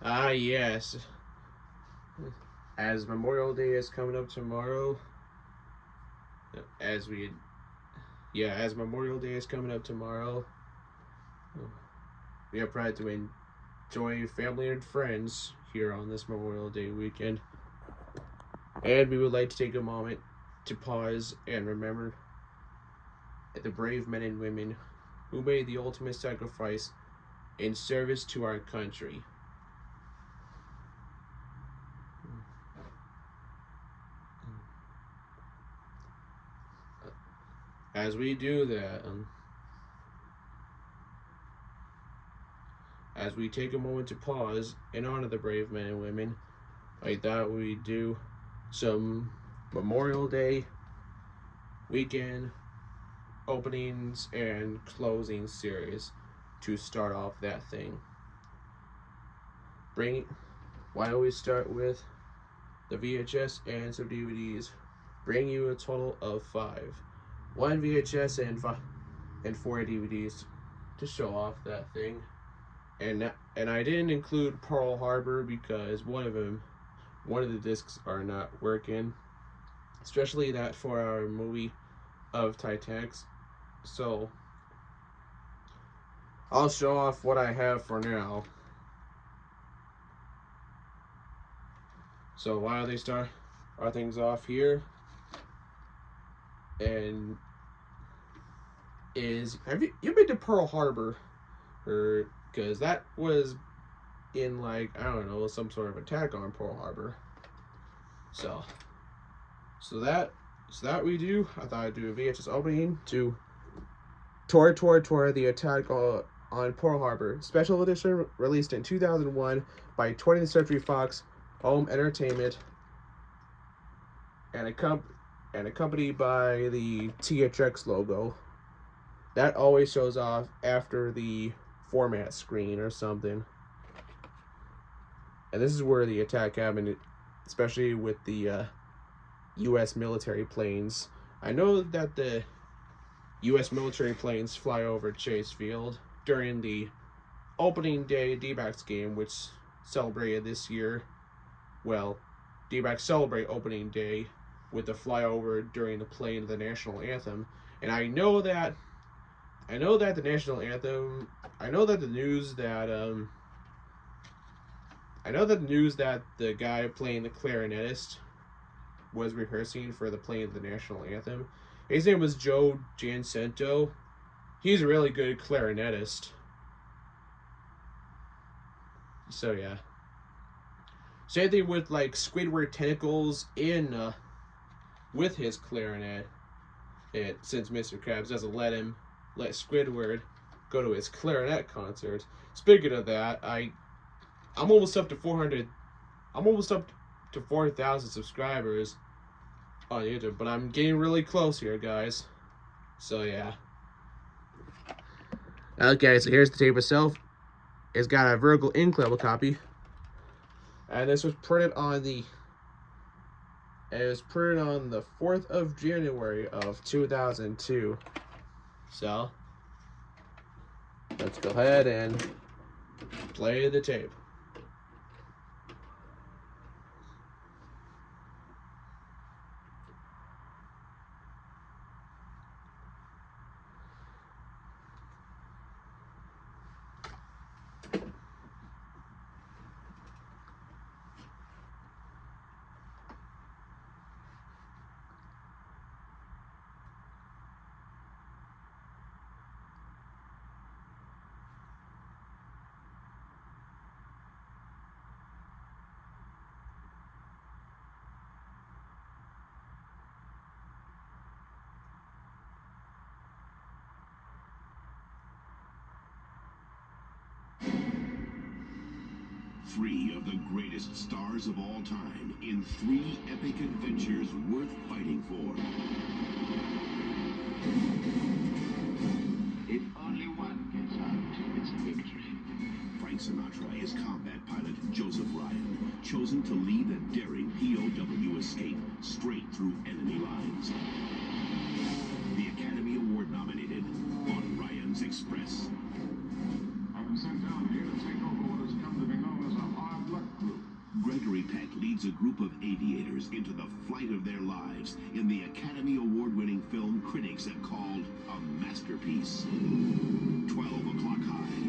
Yes. As Memorial Day is coming up tomorrow, as we as Memorial Day is coming up tomorrow, we are proud to enjoy family and friends here on this Memorial Day weekend. And we would like to take a moment to pause and remember the brave men and women who made the ultimate sacrifice in service to our country. As we do that, as we take a moment to pause and honor the brave men and women, I thought we'd do some Memorial Day weekend openings and closing series to start off that thing. Why don't we start with the VHS and some DVDs? Bring you a total of 5. 1 VHS and 4 DVDs to show off that thing. And I didn't include Pearl Harbor because one of the discs are not working, especially that 4-hour movie of Titanic. So I'll show off what I have for now. So why don't they start our things off here? And have you been to Pearl Harbor? Or because that was in, like, I don't know, some sort of attack on Pearl Harbor. So that we do. I thought I'd do a VHS opening to Tora, the attack on Pearl Harbor. Special edition released in 2001 by 20th Century Fox Home Entertainment and accompanied by the THX logo. That always shows off after the format screen or something. And this is where the attack happened, especially with the U.S. military planes. I know that the U.S. military planes fly over Chase Field during the opening day D-backs game, which celebrated this year. Well, D-backs celebrate opening day with the flyover during the playing of the national anthem. And I know that the national anthem, I know that the news that the guy playing the clarinetist was rehearsing for the playing of the national anthem. His name was Joe Giancento. He's a really good clarinetist. So yeah. Same thing with like Squidward tentacles in with his clarinet. Since Mr. Krabs doesn't let Squidward go to his clarinet concert. Speaking of that, I'm almost up to 400. I'm almost up to 4,000 subscribers on YouTube, but I'm getting really close here, guys. So yeah. Okay, so here's the tape itself. It's got a vertical ink level copy, and this was printed on the 4th of January of 2002. So let's go ahead and play the tape. Three of the greatest stars of all time in 3 epic adventures worth fighting for. If only one gets out, it's a victory. Frank Sinatra is combat pilot Joseph Ryan, chosen to lead a daring POW escape straight through enemy lines. The Academy Award nominated on Ryan's Express. I was sent down here to take over what has come to be known as a hard leads a group of aviators into the flight of their lives in the Academy Award-winning film critics have called a masterpiece. 12 o'clock high.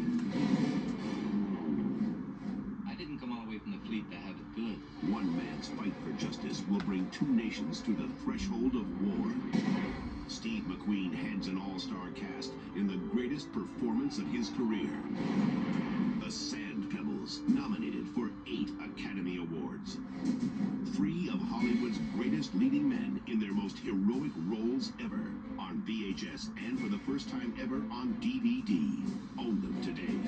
I didn't come all the way from the fleet to have it good. One man's fight for justice will bring two nations to the threshold of war. Steve McQueen heads an all-star cast in the greatest performance of his career. The Sand Pebbles, nominated for 8 Academy Awards. 3 of Hollywood's greatest leading men in their most heroic roles ever, on VHS and for the first time ever on DVD. Own them today.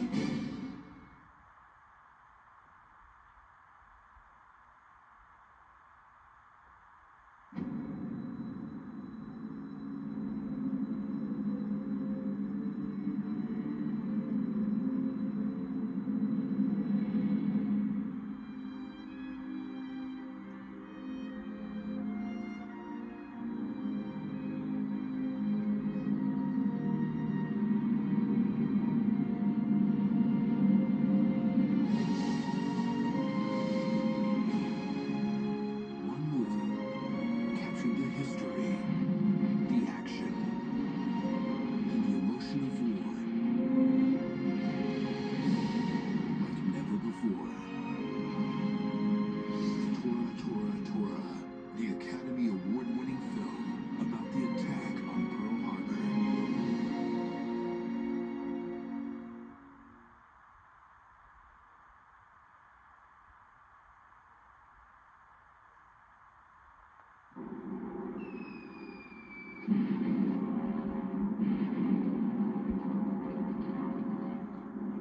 Tora, the Academy Award-winning film about the attack on Pearl Harbor.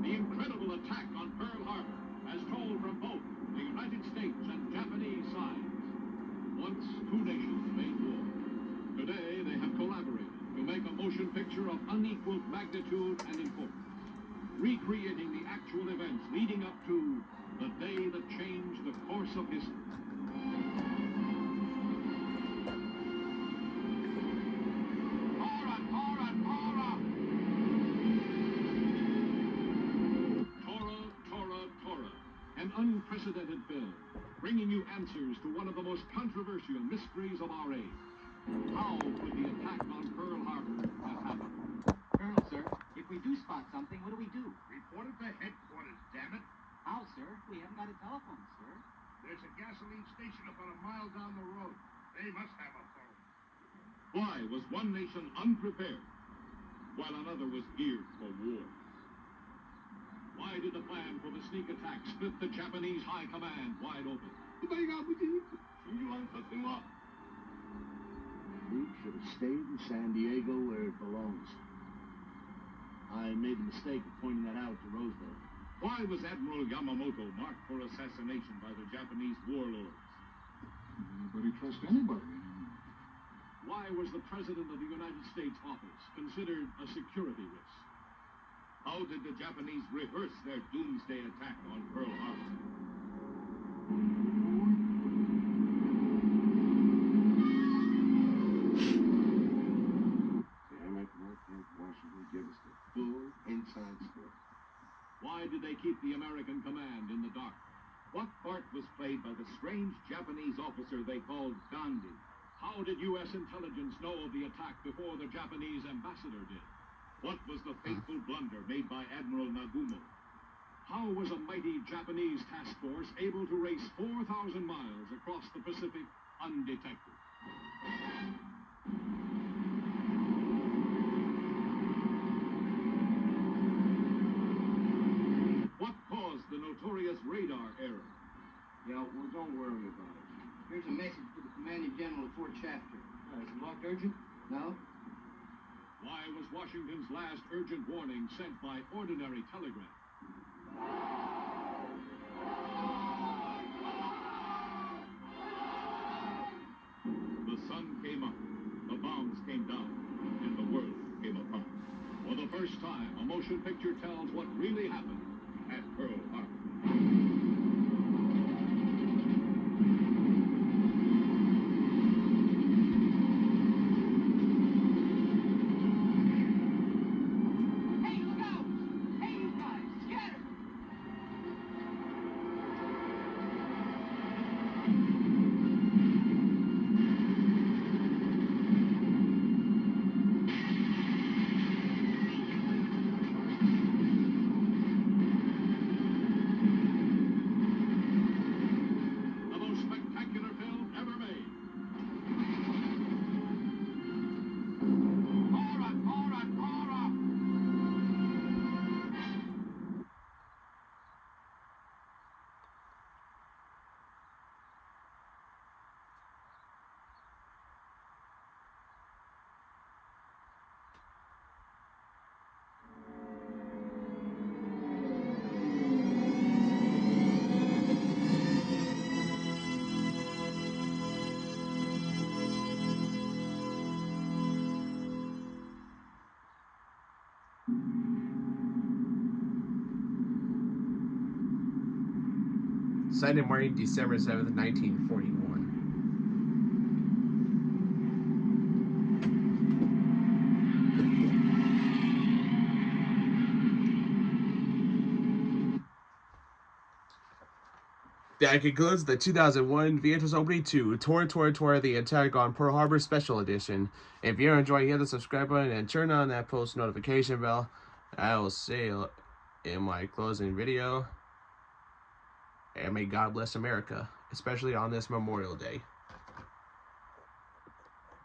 The incredible attack on Pearl Harbor, as told from both the United States and Japanese sides. Once two nations made war. Today they have collaborated to make a motion picture of unequaled magnitude and importance, recreating the actual events leading up to the day that changed the course of history. Tora, an unprecedented film, bringing you answers to one of the most controversial mysteries of our age. How could the attack on Pearl Harbor have happened? Colonel, sir, if we do spot something, what do we do? Report it to headquarters, damn it. How, sir? We haven't got a telephone, sir. There's a gasoline station about a mile down the road. They must have a phone. Why was one nation unprepared while another was geared for war? Why did the plan for the sneak attack split the Japanese high command wide open? We should have stayed in San Diego where it belongs. I made the mistake of pointing that out to Roosevelt. Why was Admiral Yamamoto marked for assassination by the Japanese warlords? Nobody trusts anybody. Why was the President of the United States office considered a security risk? How did the Japanese rehearse their doomsday attack on Pearl Harbor? Damn it, why can't Washington give us the full inside scoop? Why did they keep the American command in the dark? What part was played by the strange Japanese officer they called Gandhi? How did U.S. intelligence know of the attack before the Japanese ambassador did? What was the fateful blunder made by Admiral Nagumo? How was a mighty Japanese task force able to race 4,000 miles across the Pacific undetected? What caused the notorious radar error? Yeah, well, don't worry about it. Here's a message for the Commanding General of Fort Shafter. Is it marked urgent? No. Why was Washington's last urgent warning sent by ordinary telegram? The sun came up, the bombs came down, and the world came apart. For the first time, a motion picture tells what really happened at Pearl Harbor. Sunday morning, December 7th, 1941. That concludes the 2001 VHS opening to Tora, Tora, Tora, the Attack on Pearl Harbor Special Edition. If you're enjoying, hit the subscribe button and turn on that post notification bell. I will see you in my closing video. And may God bless America, especially on this Memorial Day.